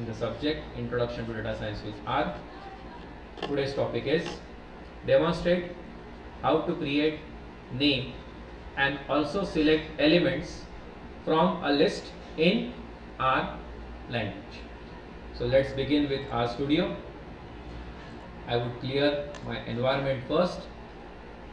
the subject Introduction to Data Science with R. Today's topic is demonstrate how to create, name and also select elements from a list in R language. So let's begin with RStudio. I would clear my environment first.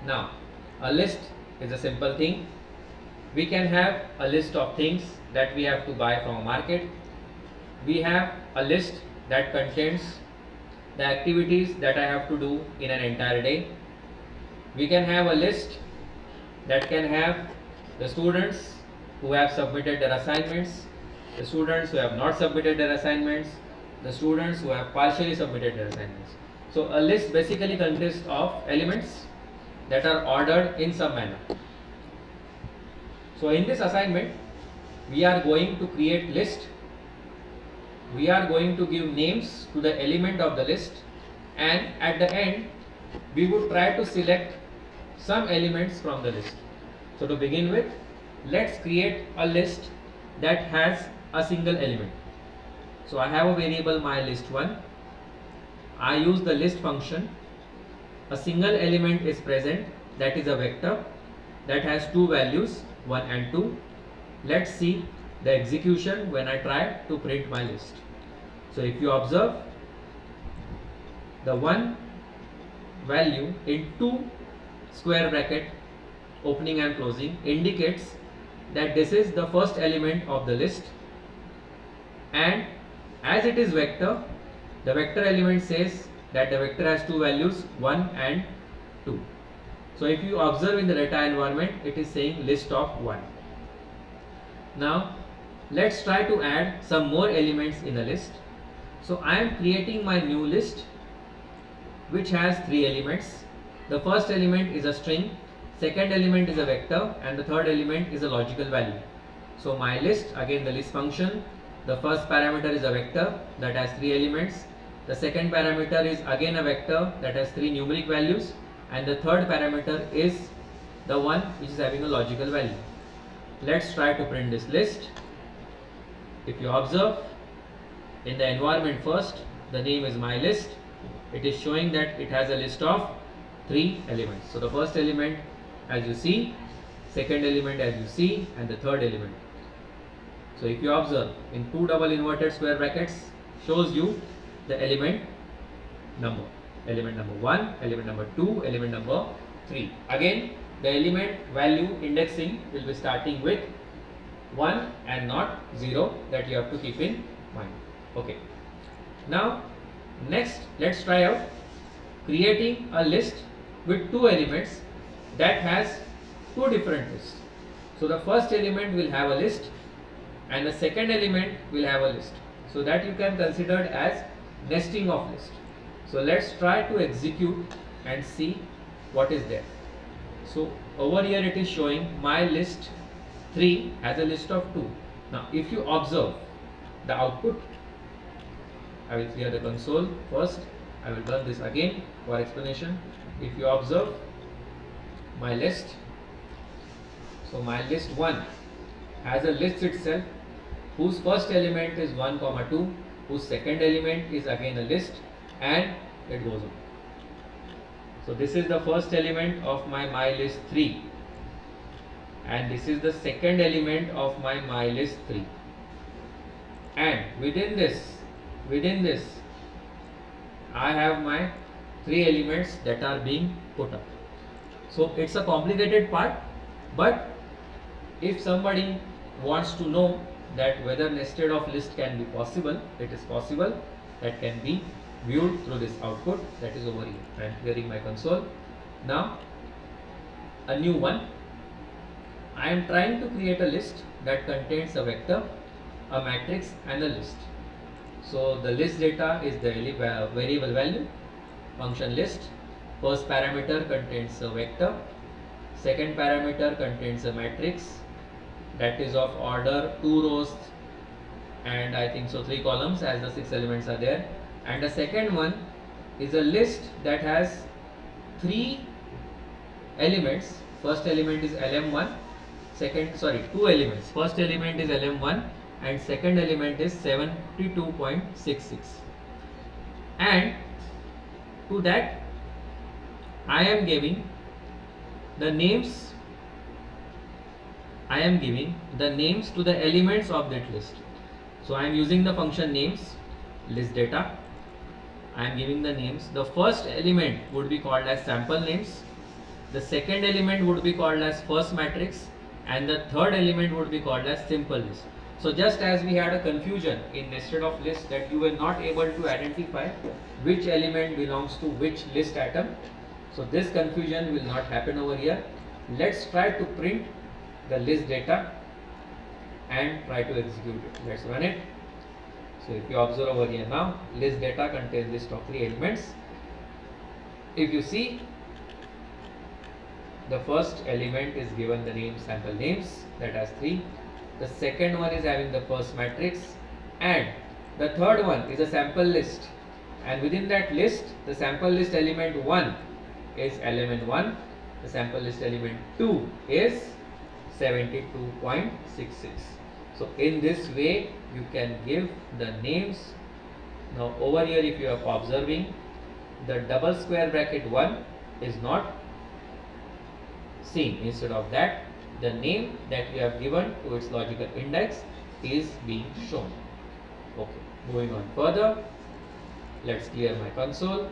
Now, a list is a simple thing. We can have a list of things that we have to buy from a market. We have a list that contains the activities that I have to do in an entire day. We can have a list that can have the students who have submitted their assignments, the students who have not submitted their assignments, the students who have partially submitted their assignments. So a list basically consists of elements that are ordered in some manner. So in this assignment, we are going to create list. We are going to give names to the element of the list, and at the end, we would try to select some elements from the list. So to begin with, let's create a list that has a single element. So I have a variable mylist1. I use the list function. A single element is present, that is a vector that has two values, 1 and 2. Let's see the execution when I try to print my list. So if you observe, the 1 value in 2 square bracket opening and closing indicates that this is the first element of the list, and as it is vector, the vector element says that the vector has two values, 1 and 2. So if you observe in the data environment, it is saying list of 1. Now let's try to add some more elements in the list. So I am creating my new list which has 3 elements. The first element is a string, second element is a vector, and the third element is a logical value. So my list, again the list function, the first parameter is a vector that has 3 elements. The second parameter is again a vector that has 3 numeric values, and the third parameter is the one which is having a logical value. Let's try to print this list. If you observe in the environment first, the name is my list. It is showing that it has a list of 3 elements. So the first element as you see, second element as you see, and the third element. So if you observe in 2 double inverted square brackets shows you the element number. Element number 1, element number 2, element number 3. Again, the element value indexing will be starting with 1 and not 0, that you have to keep in mind. Okay. Now, next let's try out creating a list with 2 elements that has 2 different lists. So the first element will have a list and the second element will have a list. So that you can consider as nesting of list. So let's try to execute and see what is there. So over here it is showing my list 3 has a list of 2. Now if you observe the output, I will clear the console first. I will run this again for explanation. If you observe my list, so my list 1 has a list itself whose first element is 1, 2, whose second element is again a list, and it goes on. So this is the first element of my list 3, and this is the second element of my list 3, and within this I have my 3 elements that are being put up. So it's a complicated part, but if somebody wants to know that whether nested of list can be possible, it is possible. That can be viewed through this output that is over here. I am clearing my console. Now a new one. I am trying to create a list that contains a vector, a matrix and a list. So the list data is the variable value, function list. First parameter contains a vector, second parameter contains a matrix that is of order 2 rows and I think so 3 columns as the 6 elements are there, and the second one is a list that has 3 elements. First element is lm1, two elements. First element is lm1 and second element is 72.66, and to that I am giving the names to the elements of that list. So I am using the function names list data. I am giving the names. The first element would be called as sample names, the second element would be called as first matrix, and the third element would be called as simple list. So just as we had a confusion in nested of list that you were not able to identify which element belongs to which list atom, so this confusion will not happen over here. Let's try to print the list data and try to execute it. Let's run it. So if you observe over here now, list data contains list of 3 elements. If you see, the first element is given the name sample names, that has 3. The second one is having the first matrix, and the third one is a sample list, and within that list the sample list element 1 is element 1, the sample list element 2 is 72.66. So in this way you can give the names. Now over here, if you are observing, the double square bracket 1 is not seen. Instead of that, the name that we have given to its logical index is being shown. Okay, moving on further, let's clear my console.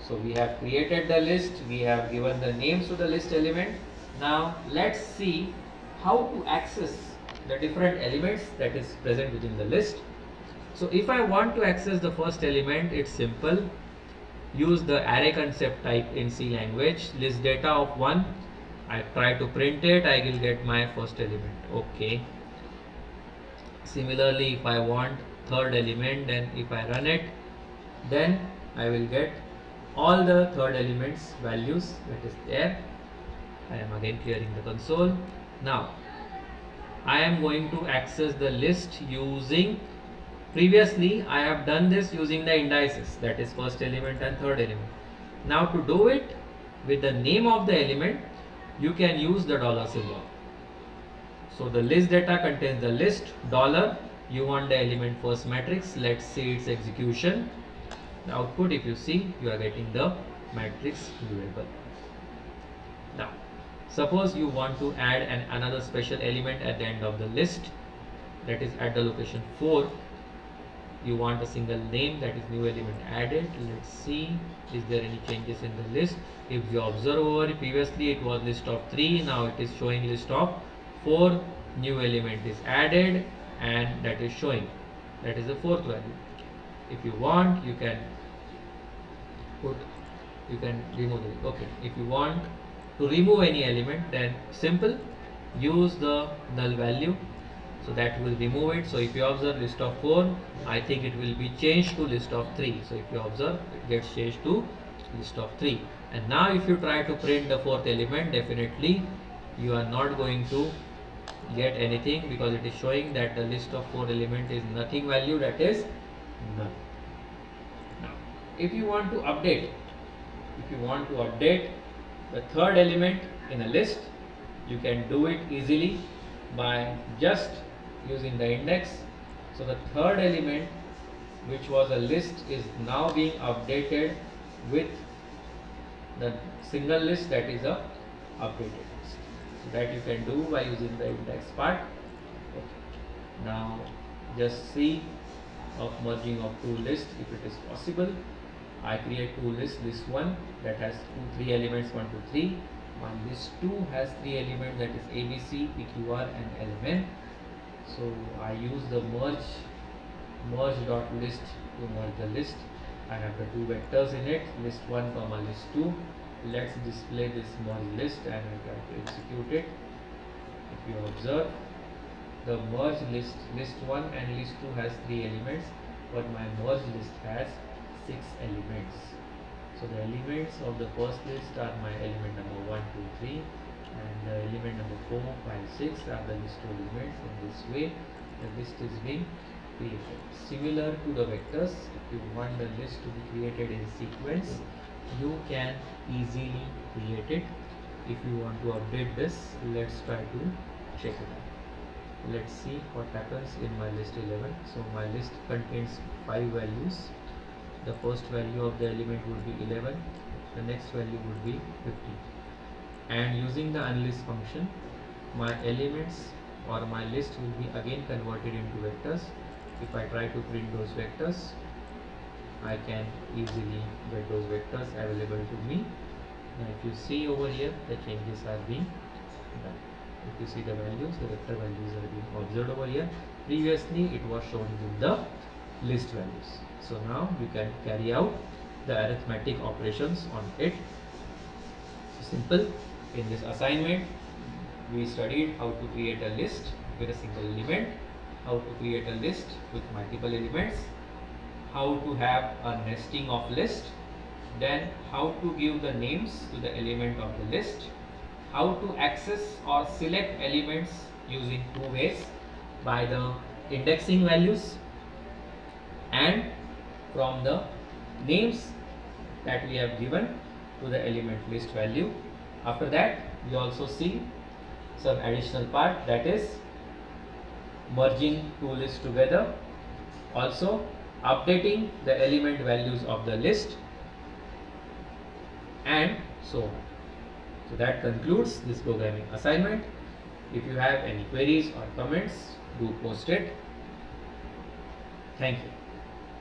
So we have created the list, we have given the names to the list element. Now let's see how to access the different elements that is present within the list. So if I want to access the first element, it's simple. Use the array concept type in C language, list data of 1. I try to print it, I will get my first element. Okay. Similarly, if I want third element, then if I run it, then I will get all the third elements values that is there. I am again clearing the console. Now I am going to access the list using, previously I have done this using the indices, that is first element and third element. Now to do it with the name of the element, you can use the dollar symbol. So the list data contains the list dollar, you want the element first matrix. Let's see its execution. The output, if you see, you are getting the matrix variable. Now suppose you want to add another special element at the end of the list, that is at the location 4. You want a single name, that is new element added. Let's see, is there any changes in the list? If you observe over, previously it was list of 3, now it is showing list of 4. New element is added and that is showing, that is the 4th value. If you want, you can remove it. Okay, if you want to remove any element, then simple, use the null value, so that will remove it. So if you observe list of 4, I think it will be changed to list of 3. So if you observe, it gets changed to list of 3. And now if you try to print the 4th element, definitely you are not going to get anything, because it is showing that the list of 4 element is nothing value, that is none. Now if you want to update the third element in a list, you can do it easily by just using the index. So the third element, which was a list, is now being updated with the single list, that is a updated list. So that you can do by using the index part. Okay. Now just see of merging of two lists if it is possible. I create two lists, list 1 that has 3 elements 1 to 3. My list 2 has 3 elements, that is ABC, PQR and LMN. So I use the merge dot list to merge the list. I have the 2 vectors in it, list 1 comma list 2. Let's display this merge list and I try to execute it. If you observe, the merge list 1 and list 2 has 3 elements, but my merge list has 6 elements. So the elements of the first list are my element number 1, 2, 3, and the element number 4, 5, 6 are the list elements. In this way, the list is being created. Similar to the vectors, if you want the list to be created in sequence, you can easily create it. If you want to update this, let's try to check it out. Let's see what happens in my list 11. So my list contains 5 values. The first value of the element would be 11, the next value would be 50, and using the unlist function my elements or my list will be again converted into vectors. If I try to print those vectors, I can easily get those vectors available to me. Now if you see over here, the changes are being done. If you see the values, the vector values are being observed over here. Previously it was shown with the list values. So now you can carry out the arithmetic operations on it. So simple. In this assignment we studied how to create a list with a single element, how to create a list with multiple elements, how to have a nesting of list, then how to give the names to the element of the list, how to access or select elements using two ways, by the indexing values and from the names that we have given to the element list value. After that we also see some additional part, that is merging two lists together, also updating the element values of the list, and so on. So that concludes this programming assignment. If you have any queries or comments, do post it. Thank you.